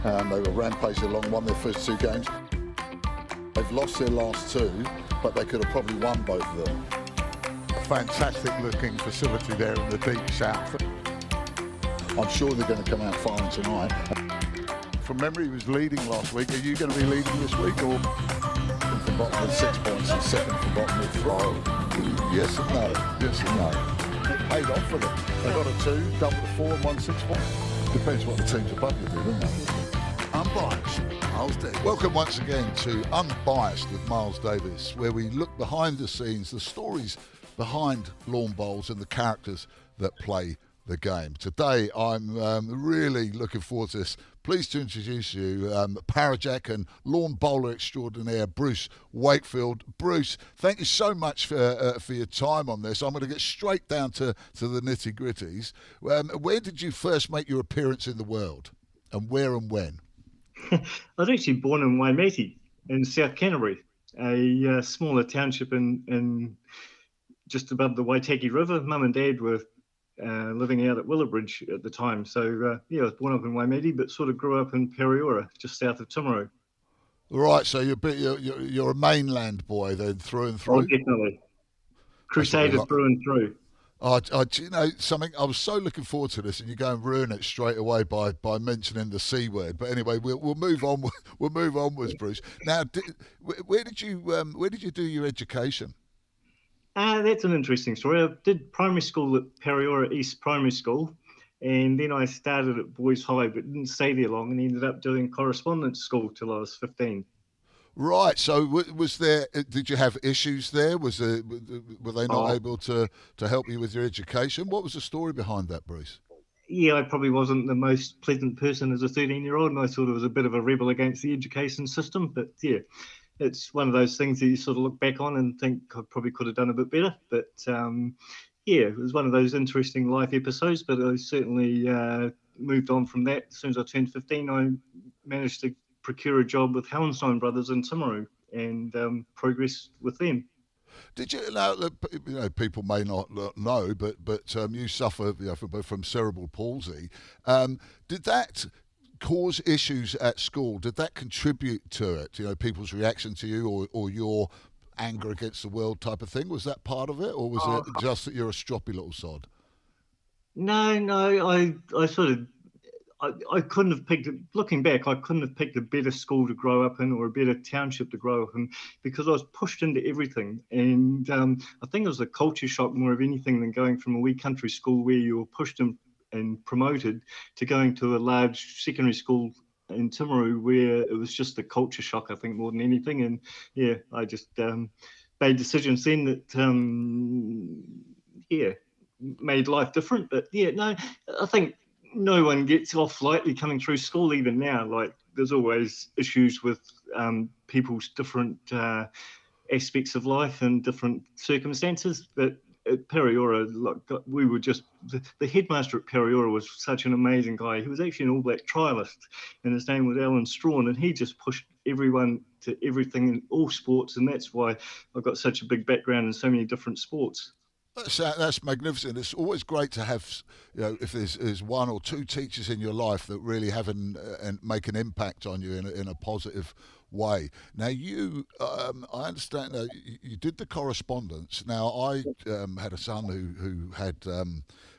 They were rampaging along, won their first 2 games. They've lost their last 2, but they could have probably won both of them. A fantastic looking facility there in the deep south. I'm sure they're going to come out firing tonight. From memory, he was leading last week. Are you going to be leading this week, or? From bottom with 6 points and second from bottom with 5. Yes and no. Yes and no. It paid off for them. They got a 2, double the 4 and won 6 points. Depends what the teams above you do, doesn't it? Unbiased, Miles Davis. Welcome once again to Unbiased with Miles Davis, where we look behind the scenes, the stories behind lawn bowls and the characters that play the game. Today, I'm really looking forward to this. Pleased to introduce you, Parajack and lawn bowler extraordinaire, Bruce Wakefield. Bruce, thank you so much for your time on this. I'm going to get straight down to the nitty-gritties. Where did you first make your appearance in the world, and where and when? I was actually born in Waimeti in South Canterbury, a smaller township in just above the Waitaki River. Mum and Dad were living out at Willowbridge at the time. So, I was born up in Waimeti, but sort of grew up in Periora, just south of Timaru. Right, so you're a mainland boy then, through and through? Oh, definitely. Crusader through and through. You know something? I was so looking forward to this, and you go and ruin it straight away by mentioning the C word. But anyway, we'll move on. We'll move onwards, Bruce. Now, where did you do your education? That's an interesting story. I did primary school at Periora East Primary School, and then I started at Boys High, but didn't stay there long, and ended up doing correspondence school till I was 15. Right. So, was there? Did you have issues there? Were they not able to help you with your education? What was the story behind that, Bruce? Yeah, I probably wasn't the most pleasant person as a 13-year-old, and I sort of was a bit of a rebel against the education system. But yeah, it's one of those things that you sort of look back on and think I probably could have done a bit better. But it was one of those interesting life episodes. But I certainly moved on from that. As soon as I turned 15, I managed to procure a job with Hallenstein Brothers in Timaru and progress with them. Did you know? People may not know, but you suffer from cerebral palsy. Did that cause issues at school? Did that contribute to it? People's reaction to you, or your anger against the world type of thing? Was that part of it, or was it just that you're a stroppy little sod? No. I couldn't have picked, looking back, I couldn't have picked a better school to grow up in or a better township to grow up in, because I was pushed into everything. And I think it was a culture shock more of anything than going from a wee country school where you were pushed and promoted to going to a large secondary school in Timaru where it was just a culture shock, I think, more than anything. And yeah, I just made decisions then that, made life different. But yeah, no, I think no one gets off lightly coming through school even now. Like, there's always issues with people's different aspects of life and different circumstances. But at Periora, we were just, the headmaster at Periora was such an amazing guy. He was actually an All Black trialist, and his name was Alan Strawn, and he just pushed everyone to everything in all sports, and that's why I've got such a big background in so many different sports. That's magnificent. It's always great to have, if there's one or two teachers in your life that really have and make an impact on you in a positive way. Now, I understand that you did the correspondence. Now, I had a son who had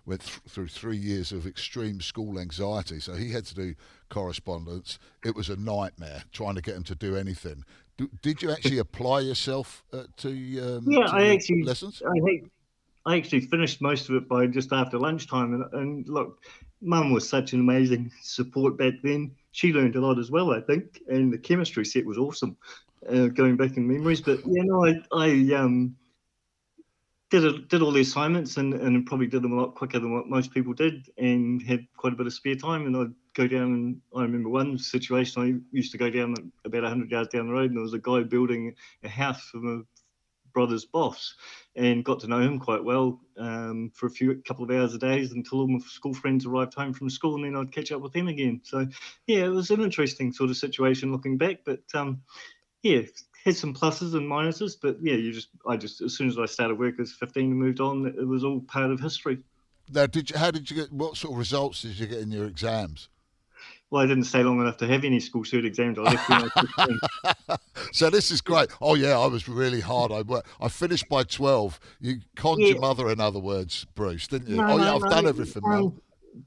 went through 3 years of extreme school anxiety, so he had to do correspondence. It was a nightmare trying to get him to do anything. Did you actually apply yourself to lessons? I actually finished most of it by just after lunchtime. And look, Mum was such an amazing support back then. She learned a lot as well, I think. And the chemistry set was awesome, going back in memories. But, I did all the assignments and probably did them a lot quicker than what most people did, and had quite a bit of spare time. And I'd go down, and I remember one situation, I used to go down about 100 yards down the road, and there was a guy building a house for my brother's boss, and got to know him quite well for a couple of hours a day until all my school friends arrived home from school, and then I'd catch up with them again. So yeah, it was an interesting sort of situation looking back, but had some pluses and minuses. But yeah, I just as soon as I started work as 15 and moved on, it was all part of history. Now, how did you get? What sort of results did you get in your exams? Well, I didn't stay long enough to have any school cert exams. I left when I was 15. So this is great. Oh yeah, I was really hard. I finished by 12. You conned Yeah. your mother, in other words, Bruce, didn't you? No, Oh yeah, no, I've no. done everything, Mum.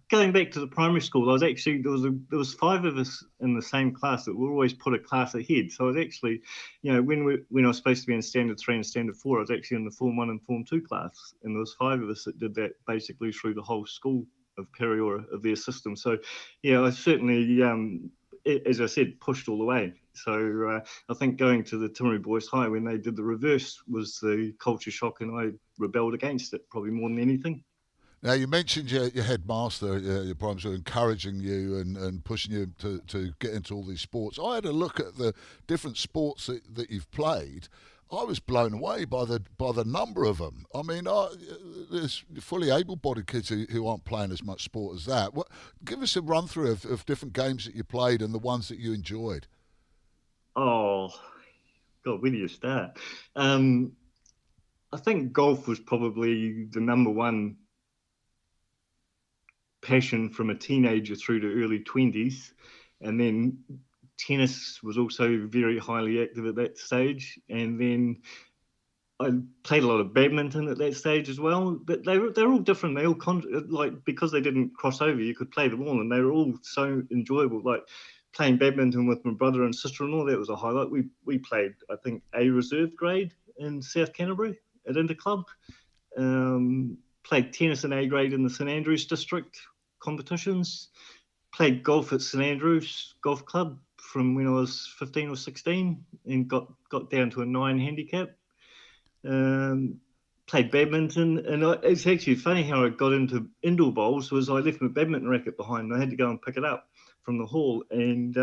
Going back to the primary school, I was actually there was 5 of us in the same class that were always put a class ahead. So I was actually, when I was supposed to be in standard 3 and standard 4, I was actually in the Form 1 and Form 2 class, and there was 5 of us that did that basically through the whole school of Periora of their system. So yeah, I certainly, as I said, pushed all the way. So I think going to the Timaru Boys High when they did the reverse was the culture shock, and I rebelled against it probably more than anything. Now, you mentioned your headmaster, your primary school, encouraging you and pushing you to get into all these sports. I had a look at the different sports that you've played. I was blown away by the number of them. I mean, there's fully able-bodied kids who aren't playing as much sport as that. Give us a run-through of different games that you played and the ones that you enjoyed. Oh, God, where do you start? I think golf was probably the number one passion from a teenager through to early 20s. And then tennis was also very highly active at that stage. And then I played a lot of badminton at that stage as well. But they're all different. They all, because they didn't cross over, you could play them all. And they were all so enjoyable. Like playing badminton with my brother and sister-in-law, that was a highlight. We played, I think, A reserve grade in South Canterbury at Interclub. Played tennis in A grade in the St Andrews district competitions. Played golf at St Andrews Golf Club from when I was 15 or 16 and got down to a 9 handicap. Played badminton, and it's actually funny how I got into indoor bowls was I left my badminton racket behind and I had to go and pick it up from the hall, and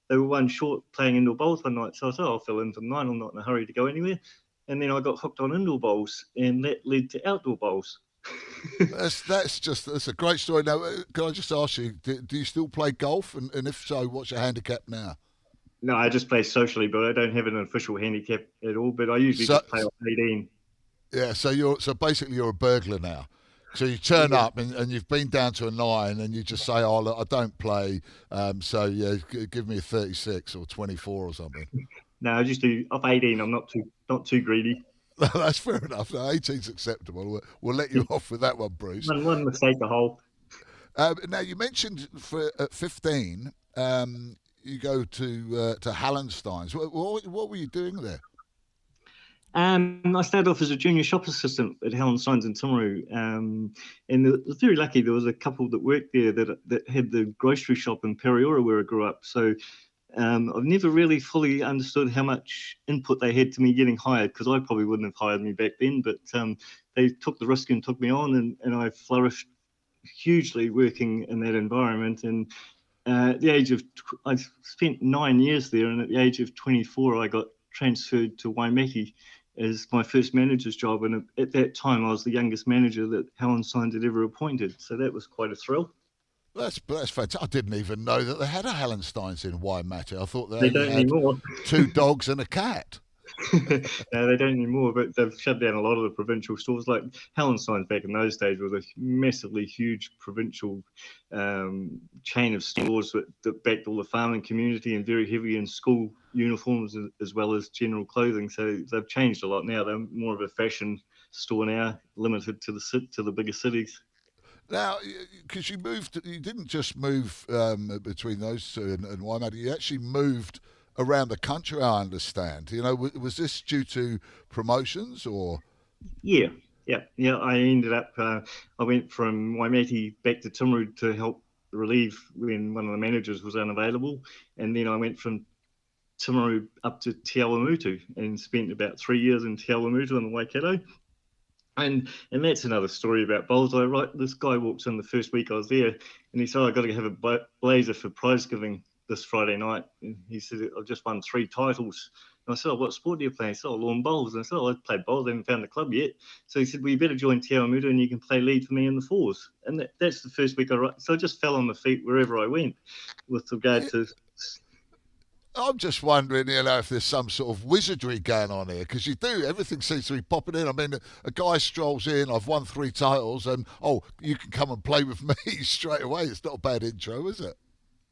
they were one short playing indoor bowls one night, so I thought I'll fill in for 9, I'm not in a hurry to go anywhere. And then I got hooked on indoor bowls, and that led to outdoor bowls. That's a great story. Now, can I just ask you, do you still play golf? And if so, what's your handicap now? No, I just play socially, but I don't have an official handicap at all. But I usually just play off 18. Yeah, so basically you're a burglar now. So you turn up and you've been down to a 9, and you just say, "Oh, look, I don't play. So yeah, give me a 36 or 24 or something." No, I just do off 18. I'm not too greedy. That's fair enough. No, 18's acceptable. We'll let you off with that one, Bruce. One mistake a hole. Now, you mentioned at 15, you go to Hallenstein's. What were you doing there? I started off as a junior shop assistant at Hallenstein's in Timaru, and I was very lucky. There was a couple that worked there that had the grocery shop in Periora where I grew up. So I've never really fully understood how much input they had to me getting hired, because I probably wouldn't have hired me back then, but they took the risk and took me on, and I flourished hugely working in that environment. And at the age of, I spent 9 years there, and at the age of 24, I got transferred to Waimaki as my first manager's job. And at that time, I was the youngest manager that Hallenstein's had ever appointed. So that was quite a thrill. That's fantastic. I didn't even know that they had a Hallenstein's in Waimate. I thought they don't had anymore. 2 dogs and a cat. No, they don't anymore, but they've shut down a lot of the provincial stores. Like Hallenstein's back in those days was a massively huge provincial chain of stores that backed all the farming community and very heavy in school uniforms as well as general clothing. So they've changed a lot now. They're more of a fashion store now, limited to the bigger cities. Now, because you didn't just move between those two and Waimate, you actually moved around the country, I understand. You know, was this due to promotions or? Yeah. I ended up, I went from Waimate back to Timaru to help relieve when one of the managers was unavailable. And then I went from Timaru up to Te Awamutu and spent about 3 years in Te Awamutu in the Waikato. And that's another story about bowls. This guy walks in the first week I was there, and he said, "I've got to have a blazer for prize giving this Friday night." And he said, "I've just won 3 titles." And I said, "What sport do you play?" He said, "Lawn bowls." And I said, "I played bowls. I haven't found a club yet." So he said, "Well, you better join Te Awamutu and you can play lead for me in the 4s." And that's the first week so I just fell on my feet wherever I went with regard to... I'm just wondering, if there's some sort of wizardry going on here, because you do. Everything seems to be popping in. I mean, a guy strolls in, "I've won 3 titles, and, you can come and play with me straight away." It's not a bad intro, is it?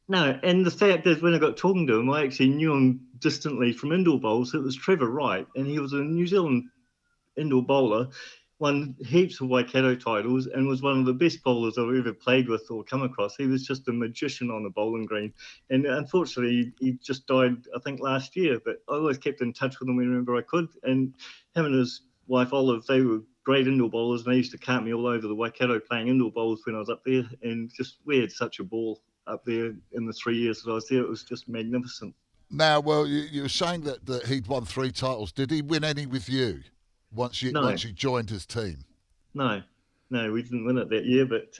No, and the fact is, when I got talking to him, I actually knew him distantly from indoor bowls. It was Trevor Wright, and he was a New Zealand indoor bowler, won heaps of Waikato titles, and was one of the best bowlers I've ever played with or come across. He was just a magician on the bowling green. And unfortunately, he just died, I think, last year. But I always kept in touch with him whenever I could. And him and his wife, Olive, they were great indoor bowlers, and they used to cart me all over the Waikato playing indoor bowls when I was up there. And just, we had such a ball up there in the 3 years that I was there. It was just magnificent. Now, well, you were saying that he'd won 3 titles. Did he win any with you once you joined his team? No, we didn't win it that year, but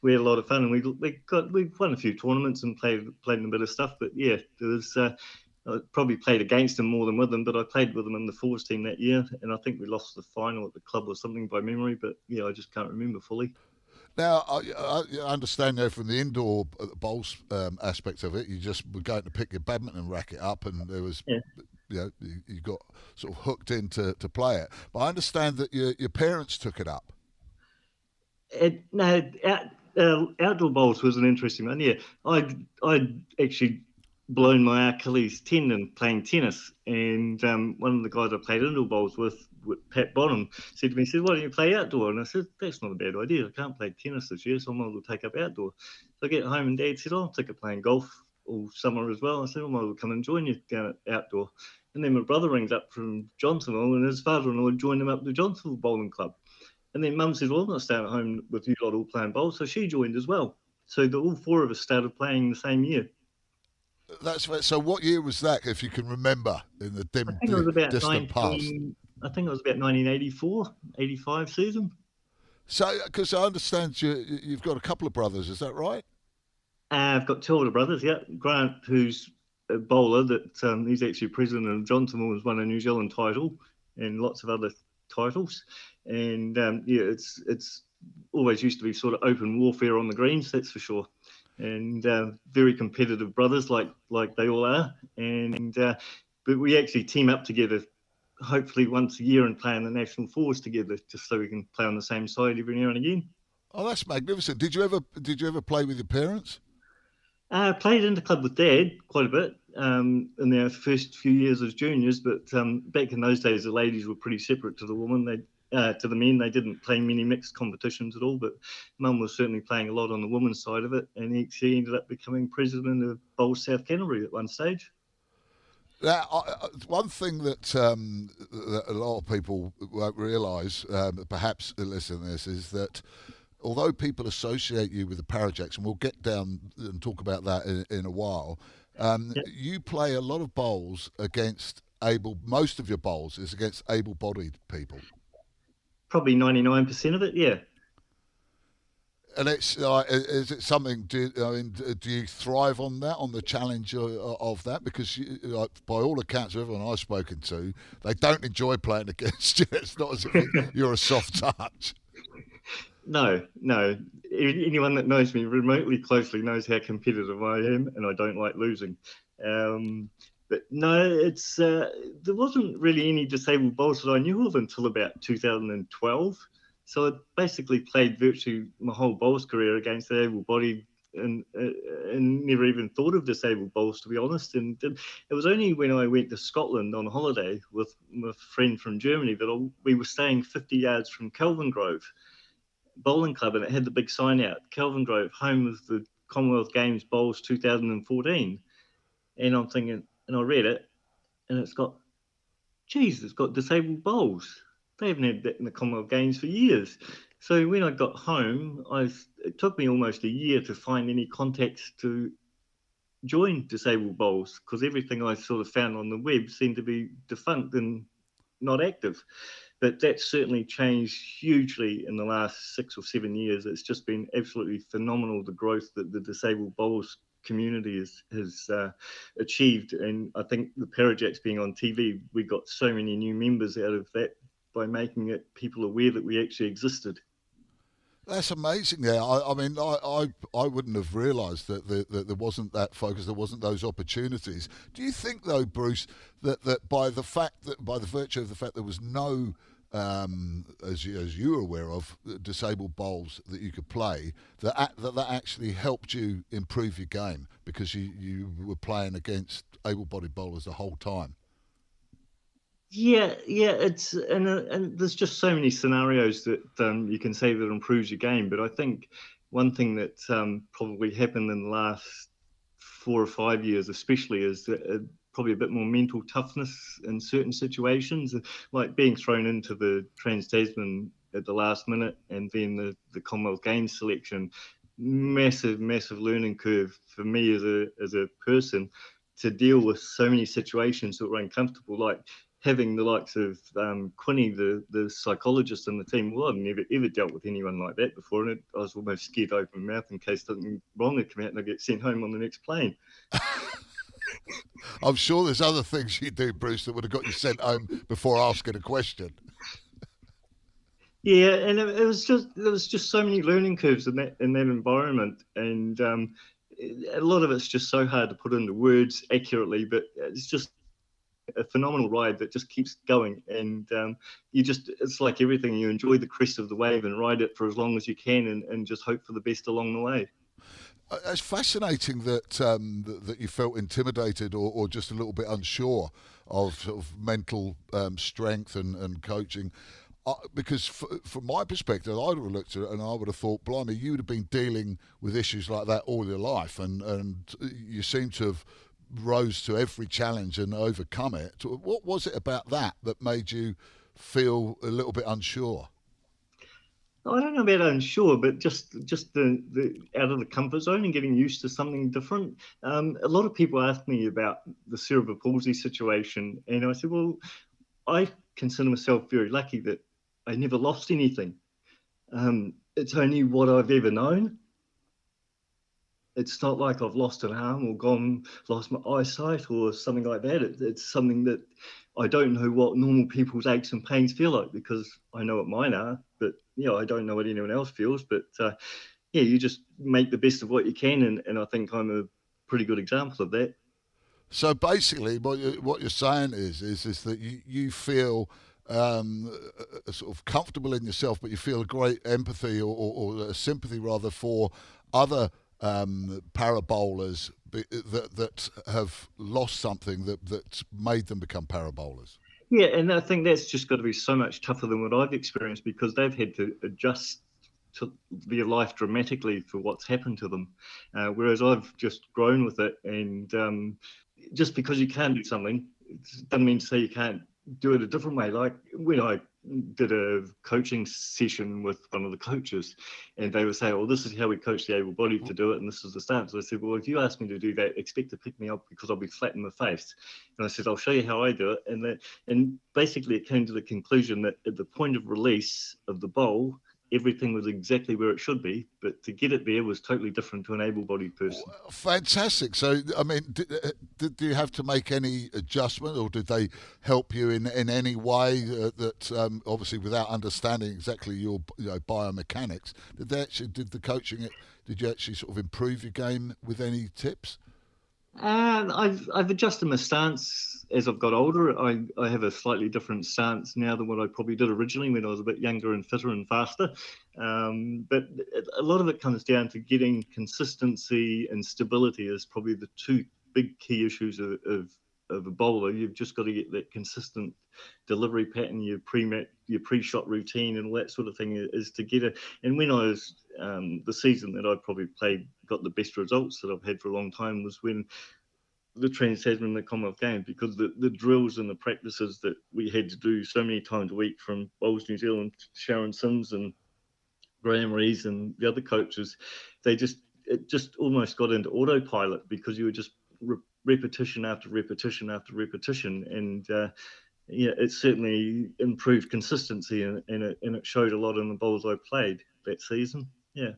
we had a lot of fun, and we won a few tournaments and played a bit of stuff. But yeah, there was I probably played against him more than with him, but I played with him in the fours team that year, and I think we lost the final at the club or something by memory. But yeah, I just can't remember fully. Now, I understand from the indoor bowls aspect of it, you just were going to pick your badminton racket up, and there was, you got sort of hooked in to play it. But I understand that your parents took it up. Outdoor bowls was an interesting one. Yeah, I'd actually blown my Achilles tendon playing tennis, and one of the guys I played indoor bowls with Pat Bonham, said to me, "Why don't you play outdoor?" And I said, "That's not a bad idea. I can't play tennis this year, so I might as well take up outdoor." So I get home, and Dad said, "I'm sick of playing golf all summer as well." I said, "I might as well come and join you down at outdoor." And then my brother rings up from Johnsonville, and his father-in-law joined him up to Johnsonville Bowling Club. And then Mum said, "Well, I'm not staying at home with you lot all playing bowls," so she joined as well. So all 4 of us started playing the same year. So what year was that, if you can remember, in the distant past? I think it was about 1984, 85 season. So, because I understand you've got a couple of brothers, is that right? I've got 2 older brothers, yeah. Grant, who's a bowler, that he's actually president of Johnsonville, has won a New Zealand title and lots of other titles. And it's always used to be sort of open warfare on the greens, that's for sure. And very competitive brothers, like they all are. And but we actually team up together, hopefully once a year, and play in the national fours together, just so we can play on the same side every now and again. Oh, that's magnificent. Did you ever play with your parents? I played in the club with Dad quite a bit in their first few years as juniors, but back in those days, the ladies were pretty separate to the women. To the men, they didn't play many mixed competitions at all, but Mum was certainly playing a lot on the women's side of it, and she ended up becoming president of Bowls South Canterbury at one stage. Now, one thing that a lot of people won't realise, perhaps listen to this, is that although people associate you with the Parajacks, and we'll get down and talk about that in a while, you play a lot of bowls against most of your bowls is against able-bodied people. Probably 99% of it, yeah. And it's is it something? Do you thrive on that, on the challenge of that? Because by all accounts of everyone I've spoken to, they don't enjoy playing against you. It's not as if you're a soft touch. No. Anyone that knows me remotely closely knows how competitive I am, and I don't like losing. But no, it's there wasn't really any disabled bowls that I knew of until about 2012. So I basically played virtually my whole bowls career against the able-bodied, and never even thought of disabled bowls, to be honest. And it was only when I went to Scotland on holiday with my friend from Germany that we were staying 50 yards from Kelvin Grove Bowling Club, and it had the big sign out, Kelvin Grove, home of the Commonwealth Games Bowls 2014. And I'm thinking, and I read it, and it's got disabled bowls. They haven't had that in the Commonwealth Games for years. So when I got home, it took me almost a year to find any contacts to join disabled bowls, because everything I sort of found on the web seemed to be defunct and not active. But that's certainly changed hugely in the last 6 or 7 years. It's just been absolutely phenomenal, the growth that the disabled bowls community has achieved. And I think the Parajacks being on TV, we got so many new members out of that by making it people aware that we actually existed. That's amazing. Yeah, I mean, I wouldn't have realised that there wasn't that focus, there wasn't those opportunities. Do you think, though, Bruce, that by the virtue of the fact there was no as you were aware of, disabled bowls that you could play, that actually helped you improve your game because you were playing against able-bodied bowlers the whole time. Yeah, it's and there's just so many scenarios that you can say that improves your game. But I think one thing that probably happened in the last 4 or 5 years, especially, is probably a bit more mental toughness in certain situations, like being thrown into the Trans-Tasman at the last minute, and then the Commonwealth Games selection. Massive, massive learning curve for me as a person to deal with so many situations that were uncomfortable, like having the likes of Quinny, the psychologist in the team. Well, I've never ever dealt with anyone like that before, and I was almost scared to open my mouth in case something wrong would come out and I get sent home on the next plane. I'm sure there's other things you do, Bruce, that would have got you sent home before asking a question. Yeah, and it was just there was just so many learning curves in that environment, and a lot of it's just so hard to put into words accurately. But it's just a phenomenal ride that just keeps going, and it's like everything. You enjoy the crest of the wave and ride it for as long as you can, and just hope for the best along the way. It's fascinating that that you felt intimidated or just a little bit unsure of sort of mental strength and coaching. Because from my perspective, I would have looked at it and I would have thought, blimey, you would have been dealing with issues like that all your life, and you seem to have rose to every challenge and overcome it. What was it about that made you feel a little bit unsure? I don't know about unsure, but just the out of the comfort zone and getting used to something different. A lot of people ask me about the cerebral palsy situation, and I said, well, I consider myself very lucky that I never lost anything. It's only what I've ever known. It's not like I've lost an arm or lost my eyesight or something like that. It's something that I don't know what normal people's aches and pains feel like, because I know what mine are, but I don't know what anyone else feels. But you just make the best of what you can, and I think I'm a pretty good example of that. So basically, what you're saying is that you feel sort of comfortable in yourself, but you feel a great empathy or sympathy rather for other para bowlers that have lost something that made them become para bowlers. Yeah, and I think that's just got to be so much tougher than what I've experienced, because they've had to adjust to their life dramatically for what's happened to them, whereas I've just grown with it. And just because you can't do something, it doesn't mean to say you can't do it a different way. Like when I did a coaching session with one of the coaches, and they would say, well, this is how we coach the able-bodied to do it, and this is the stance. So I said, well, if you ask me to do that, expect to pick me up, because I'll be flat in the face. And I said, I'll show you how I do it. And basically it came to the conclusion that at the point of release of the bowl, everything was exactly where it should be, but to get it there was totally different to an able-bodied person. Fantastic. So, I mean, did you have to make any adjustment, or did they help you in any way that obviously without understanding exactly your biomechanics, did you actually sort of improve your game with any tips? I've adjusted my stance as I've got older. I have a slightly different stance now than what I probably did originally when I was a bit younger and fitter and faster. But a lot of it comes down to getting consistency and stability is probably the two big key issues of a bowler. You've just got to get that consistent delivery pattern, your pre-shot routine and all that sort of thing is to get it. And when I was the season that I probably got the best results that I've had for a long time was when the Trans-Tasman and the Commonwealth Games, because the drills and the practices that we had to do so many times a week from Bowls New Zealand, Sharon Sims and Graham Rees and the other coaches, it just almost got into autopilot, because you were just repetition after repetition after repetition. And it certainly improved consistency, and it showed a lot in the bowls I played that season. Yeah.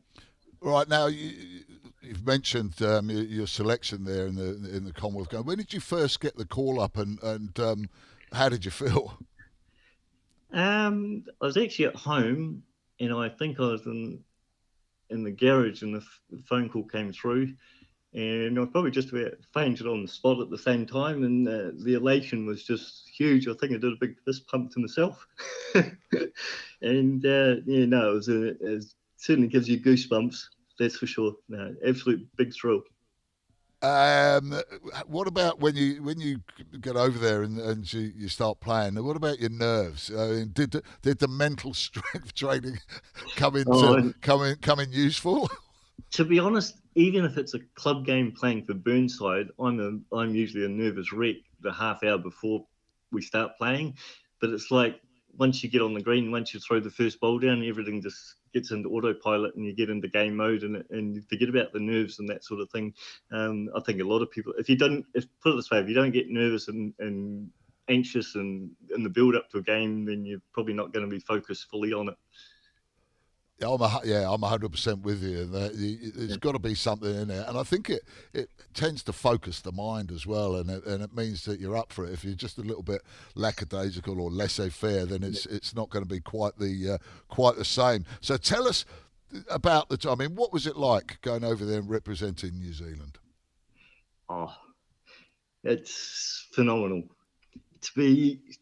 Right, now you've mentioned your selection there in the Commonwealth Games. When did you first get the call up, and how did you feel? I was actually at home, and I think I was in the garage, and the phone call came through, And I probably just about fainted on the spot at the same time, and the elation was just huge. I think I did a big fist pump to myself. And it certainly gives you goosebumps, that's for sure. No, absolute big thrill. What about when you get over there and you start playing? What about your nerves? Did the mental strength training come in useful? To be honest, even if it's a club game playing for Burnside, I'm usually a nervous wreck the half hour before we start playing. But it's like once you get on the green, once you throw the first ball down, everything just gets into autopilot and you get into game mode and you forget about the nerves and that sort of thing. I think a lot of people, if put it this way, if you don't get nervous and anxious and in the build up to a game, then you're probably not going to be focused fully on it. I'm 100% with you. There's got to be something in there, and I think it tends to focus the mind as well, and it means that you're up for it. If you're just a little bit lackadaisical or laissez-faire, then it's not going to be quite the same. So tell us about the time. I mean, what was it like going over there and representing New Zealand? Oh, it's phenomenal. To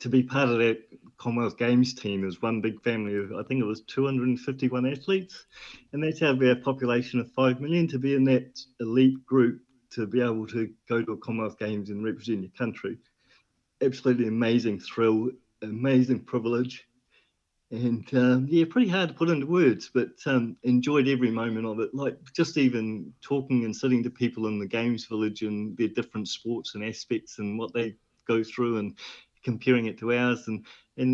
be part of that Commonwealth Games team is one big family of, I think it was 251 athletes, and that's out of our population of 5 million. To be in that elite group, to be able to go to a Commonwealth Games and represent your country, absolutely amazing thrill, amazing privilege, and pretty hard to put into words, but enjoyed every moment of it. Like just even talking and sitting to people in the Games Village and their different sports and aspects and what they go through and comparing it to ours, and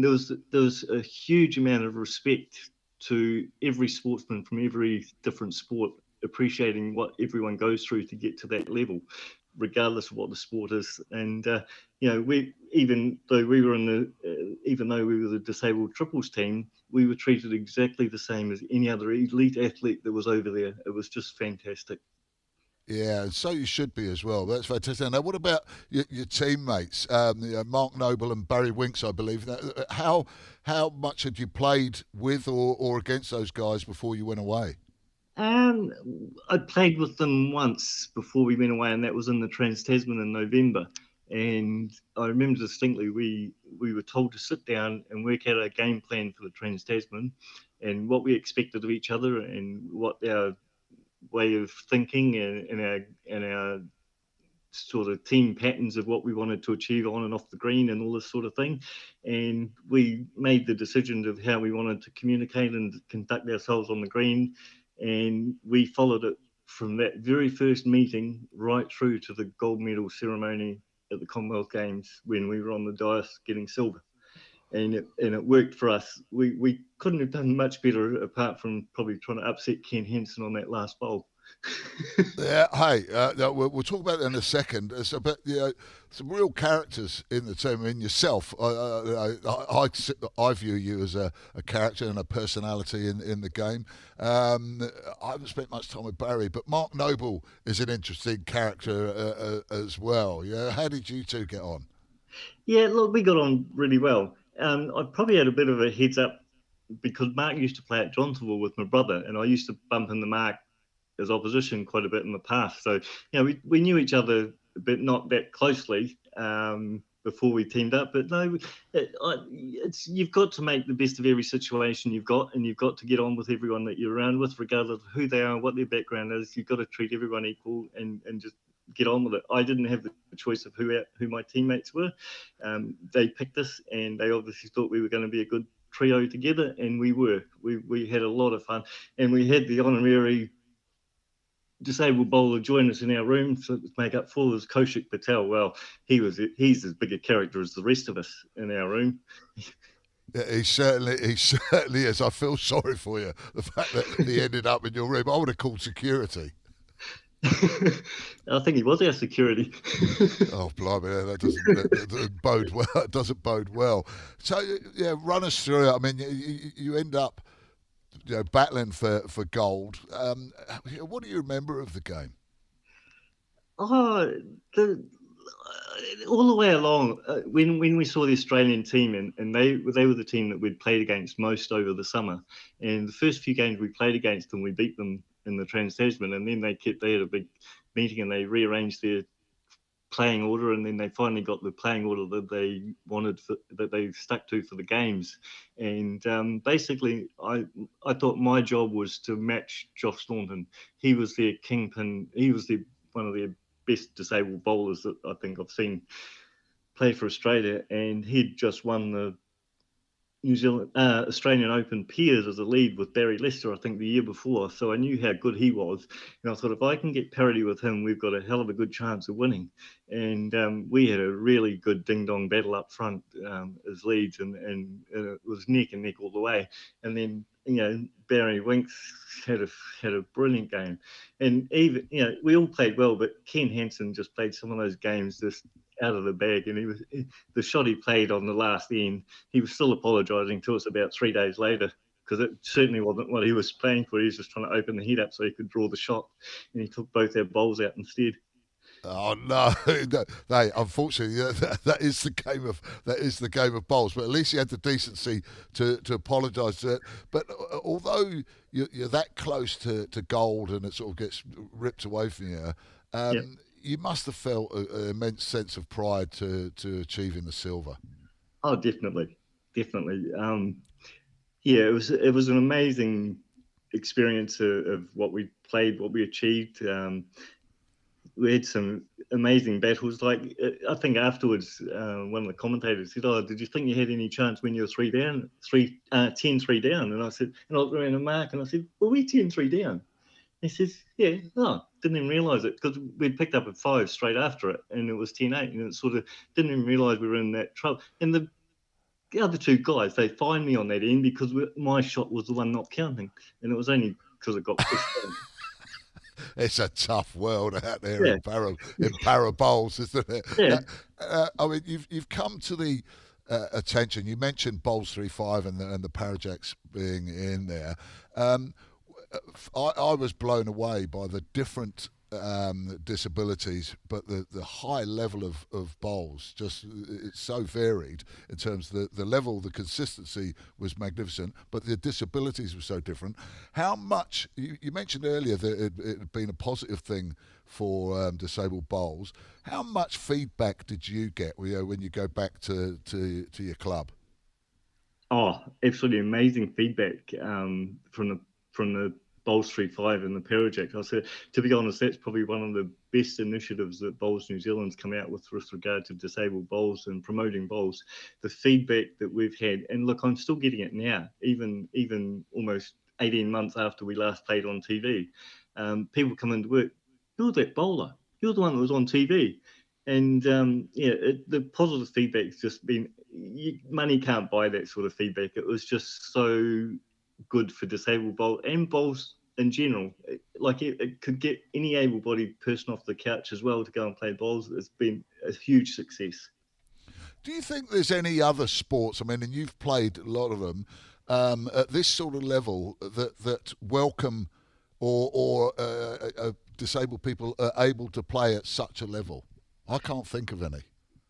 there was a huge amount of respect to every sportsman from every different sport, appreciating what everyone goes through to get to that level, regardless of what the sport is. And even though we were the disabled triples team, we were treated exactly the same as any other elite athlete that was over there. It was just fantastic. Yeah, so you should be as well. That's fantastic. Now, what about your teammates, Mark Noble and Barry Winks, I believe? How much had you played with or against those guys before you went away? I played with them once before we went away, and that was in the Trans-Tasman in November. And I remember distinctly we were told to sit down and work out a game plan for the Trans-Tasman and what we expected of each other and what our way of thinking and our sort of team patterns of what we wanted to achieve on and off the green and all this sort of thing. And we made the decision of how we wanted to communicate and conduct ourselves on the green. And we followed it from that very first meeting right through to the gold medal ceremony at the Commonwealth Games when we were on the dais getting silver. And it worked for us. We couldn't have done much better apart from probably trying to upset Ken Henson on that last bowl. Yeah, hey, we'll talk about that in a second. It's about some real characters in the team. I mean, yourself, I view you as a character and a personality in the game. I haven't spent much time with Barry, but Mark Noble is an interesting character as well. Yeah, how did you two get on? Yeah, look, we got on really well. I probably had a bit of a heads up because Mark used to play at Johnsonville with my brother, and I used to bump into Mark as opposition quite a bit in the past. So, we knew each other, but not that closely before we teamed up. But no, you've got to make the best of every situation you've got, and you've got to get on with everyone that you're around with, regardless of who they are, what their background is. You've got to treat everyone equal and just get on with it. I didn't have the choice of who my teammates were. They picked us, and they obviously thought we were going to be a good trio together, and we were. We had a lot of fun, and we had the honorary disabled bowler join us in our room to make up for was Kaushik Patel. Well, he's as big a character as the rest of us in our room. Yeah, he certainly is. I feel sorry for you. The fact that he ended up in your room, I would have called security. I think he was our security. Oh, blimey, that doesn't bode well. It doesn't bode well. So, yeah, run us through it. I mean, you end up, battling for gold. What do you remember of the game? Oh, all the way along, when we saw the Australian team, and they were the team that we'd played against most over the summer. And the first few games we played against them, we beat them in the Trans-Tasman, and then they had a big meeting and they rearranged their playing order, and then they finally got the playing order that they wanted that they stuck to for the games. And basically, I thought my job was to match Josh Thornton. He was their kingpin. He was one of their best disabled bowlers that I think I've seen play for Australia, and he'd just won the New Zealand Australian Open Peers as a lead with Barry Lester, I think, the year before. So I knew how good he was, and I thought if I can get parity with him, we've got a hell of a good chance of winning. And we had a really good ding-dong battle up front as leads, and it was neck and neck all the way. And then Barry Winks had a brilliant game, and even we all played well, but Ken Hansen just played some of those games just out of the bag, and the shot he played on the last end, he was still apologising to us about 3 days later, because it certainly wasn't what he was playing for. He was just trying to open the head up so he could draw the shot, and he took both our bowls out instead. Oh no! Unfortunately, that is the game of bowls. But at least he had the decency to apologise to it. But although you're that close to gold and it sort of gets ripped away from you, you must have felt an immense sense of pride to achieving the silver. Oh, definitely. It was an amazing experience of what we played, what we achieved. We had some amazing battles. Like I think afterwards, one of the commentators said, "Oh, did you think you had any chance when you were 10-3 down?" And I said, and I looked around at Mark and I said, "Well, we 10-3 down." He says, "Yeah, no, didn't even realise it, because we'd picked up at 5 straight after it, and it was 10-8, and it sort of didn't even realise we were in that trouble." And the other two guys, they fined me on that end because my shot was the one not counting, and it was only because it got pushed down. It's a tough world out there in para bowls, isn't it? Yeah. I mean, you've come to the attention. You mentioned bowls 3-5 and the Parajacks being in there. I was blown away by the different disabilities, but the high level of bowls, just it's so varied in terms of the level, the consistency was magnificent, but the disabilities were so different. How much, you mentioned earlier that it had been a positive thing for disabled bowls. How much feedback did you get when you go back to your club? Oh, absolutely amazing feedback from the Bowls 3-5 and the Parajacks. I said, to be honest, that's probably one of the best initiatives that Bowls New Zealand's come out with regard to disabled bowls and promoting bowls. The feedback that we've had, and look, I'm still getting it now, even almost 18 months after we last played on TV. People come into work, "You're that bowler. You're the one that was on TV." And the positive feedback's just been, money can't buy that sort of feedback. It was just so good for disabled bowls and bowls in general. Like it could get any able-bodied person off the couch as well to go and play bowls. It's been a huge success. Do you think there's any other sports, I mean, and you've played a lot of them, at this sort of level that welcome or disabled people are able to play at such a level? I can't think of any.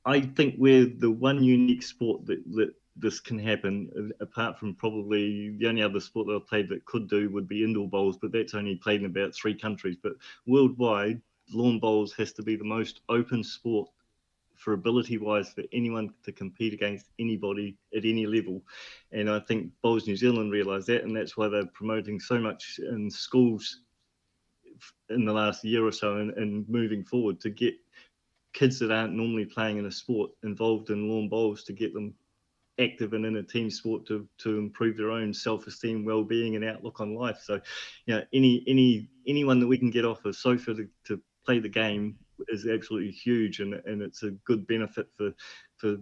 I think we're the one unique sport that this can happen, apart from probably the only other sport that I've played that could do would be indoor bowls, but that's only played in about 3 countries. But worldwide, lawn bowls has to be the most open sport for ability-wise for anyone to compete against anybody at any level. And I think Bowls New Zealand realise that, and that's why they're promoting so much in schools in the last year or so and moving forward to get kids that aren't normally playing in a sport involved in lawn bowls, to get them active and in a team sport to improve their own self-esteem, well-being and outlook on life. So, anyone that we can get off a sofa to play the game is absolutely huge, and it's a good benefit for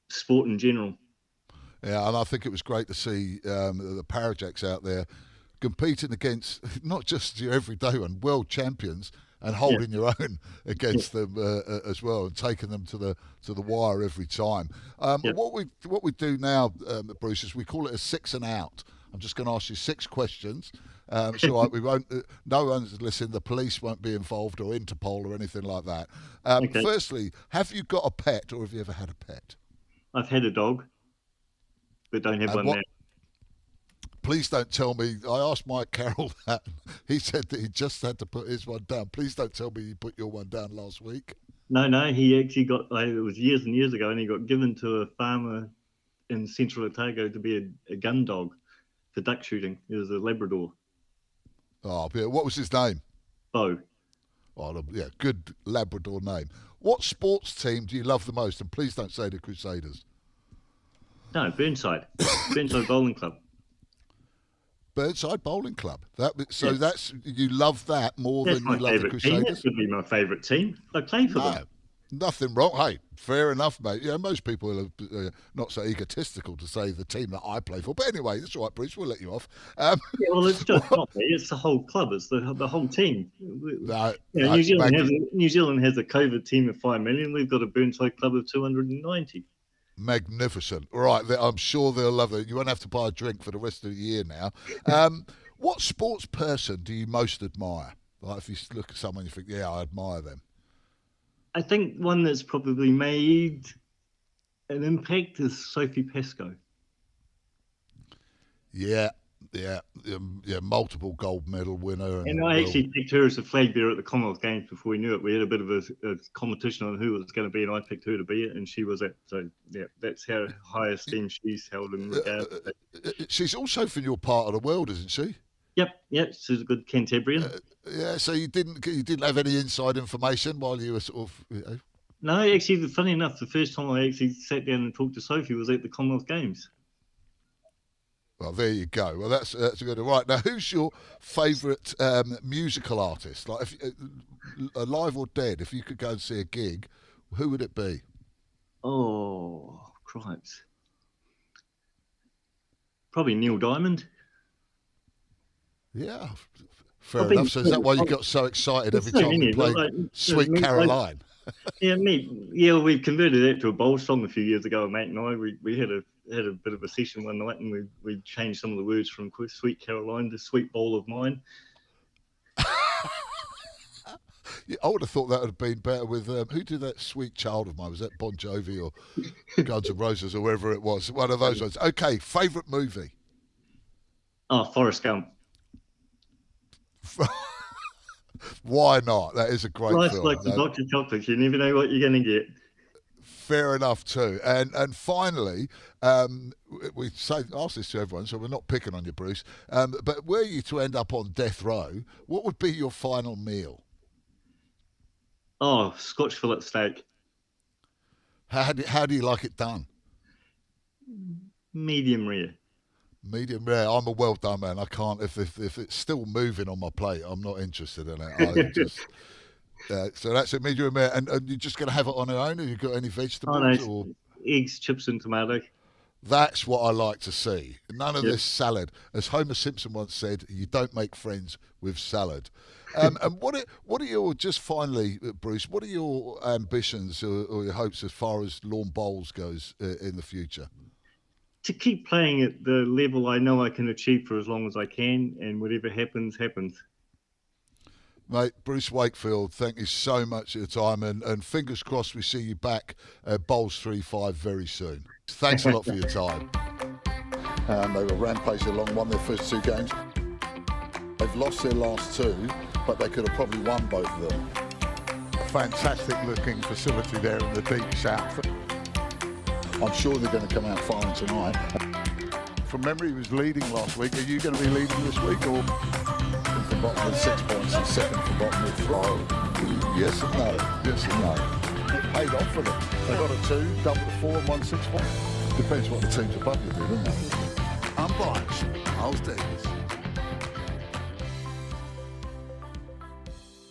sport in general. Yeah, and I think it was great to see the Parajacks out there competing against not just your everyday one, world champions, and holding your own against them as well, and taking them to the wire every time. What we do now, Bruce, is we call it a 6 and out. I'm just going to ask you 6 questions. So we won't. No one's listening. The police won't be involved, or Interpol, or anything like that. Firstly, have you got a pet, or have you ever had a pet? I've had a dog, but don't have one now. Please don't tell me. I asked Mike Carroll that. He said that he just had to put his one down. Please don't tell me you put your one down last week. No, he actually got, it was years and years ago, and he got given to a farmer in central Otago to be a gun dog for duck shooting. He was a Labrador. Oh, yeah. What was his name? Bo. Oh, yeah, good Labrador name. What sports team do you love the most? And please don't say the Crusaders. No, Burnside. Burnside Bowling Club. Burnside Bowling Club. That's you love that more That's than my you love the favourite team. Crusaders? That would be my favourite team. I play for them. Nothing wrong. Hey, fair enough, mate. Yeah, most people are not so egotistical to say the team that I play for. But anyway, that's all right, Bruce. We'll let you off. Yeah, well, it's just not me. It's the whole club. It's the whole team. New Zealand has a COVID team of 5 million. We've got a Burnside club of 290. Magnificent. All right, I'm sure they'll love it. You won't have to buy a drink for the rest of the year now. What sports person do you most admire? Like if you look at someone, you think, yeah, I admire them. I think one that's probably made an impact is Sophie Pascoe. Yeah, multiple gold medal winner. And I actually picked her as a flag bearer at the Commonwealth Games before we knew it. We had a bit of a competition on who it was going to be, and I picked her to be it, and she was it. So, yeah, that's how high esteem she's held in regard. She's also from your part of the world, isn't she? Yep, she's a good Cantabrian. So you didn't have any inside information while you were sort of. No, actually, funny enough, the first time I actually sat down and talked to Sophie was at the Commonwealth Games. Well, there you go. Well, that's good. Right now, who's your favourite musical artist? Like, alive or dead? If you could go and see a gig, who would it be? Oh, cripes! Probably Neil Diamond. Yeah, fair enough. So is that why you got so excited every time you played Sweet Caroline? We converted that to a bowl song a few years ago, mate and I. We had a bit of a session one night, and we changed some of the words from Sweet Caroline to Sweet Bowl of Mine. Yeah, I would have thought that would have been better with who did that Sweet Child of Mine? Was that Bon Jovi or Guns N' Roses or whoever it was? One of those ones. Okay, favourite movie? Oh, Forrest Gump. Why not? That is a great film. Like the Dr. Chocolate, you never know what you're going to get. Fair enough too. And finally, we ask this to everyone, so we're not picking on you, Bruce. But were you to end up on death row, what would be your final meal? Oh, Scotch fillet steak. How do you like it done? Medium rare. Medium rare. I'm a well done man. I can't if it's still moving on my plate, I'm not interested in it. So that's it, medium rare. And you're just going to have it on your own? Have you got any vegetables? Or eggs, chips, and tomato. That's what I like to see. None of this salad. As Homer Simpson once said, you don't make friends with salad. And what are your, just finally, Bruce, what are your ambitions or your hopes as far as lawn bowls goes in the future? To keep playing at the level I know I can achieve for as long as I can, and whatever happens, happens. Mate, Bruce Wakefield, thank you so much for your time, and fingers crossed we see you back at Bowls 3-5 very soon. Thanks a lot for your time. They were rampaging along, won their first 2 games. They've lost their last 2, but they could have probably won both of them. Fantastic looking facility there in the deep south. I'm sure they're going to come out firing tonight. From memory, he was leading last week. Are you going to be leading this week, or? From bottom with 6 points and second from bottom with 3. Yes and no. Yes and no. It paid off for them. They got a 2, doubled a 4 and won 6 points. Depends what the teams above you do, doesn't it? Unbiased. Miles Davis.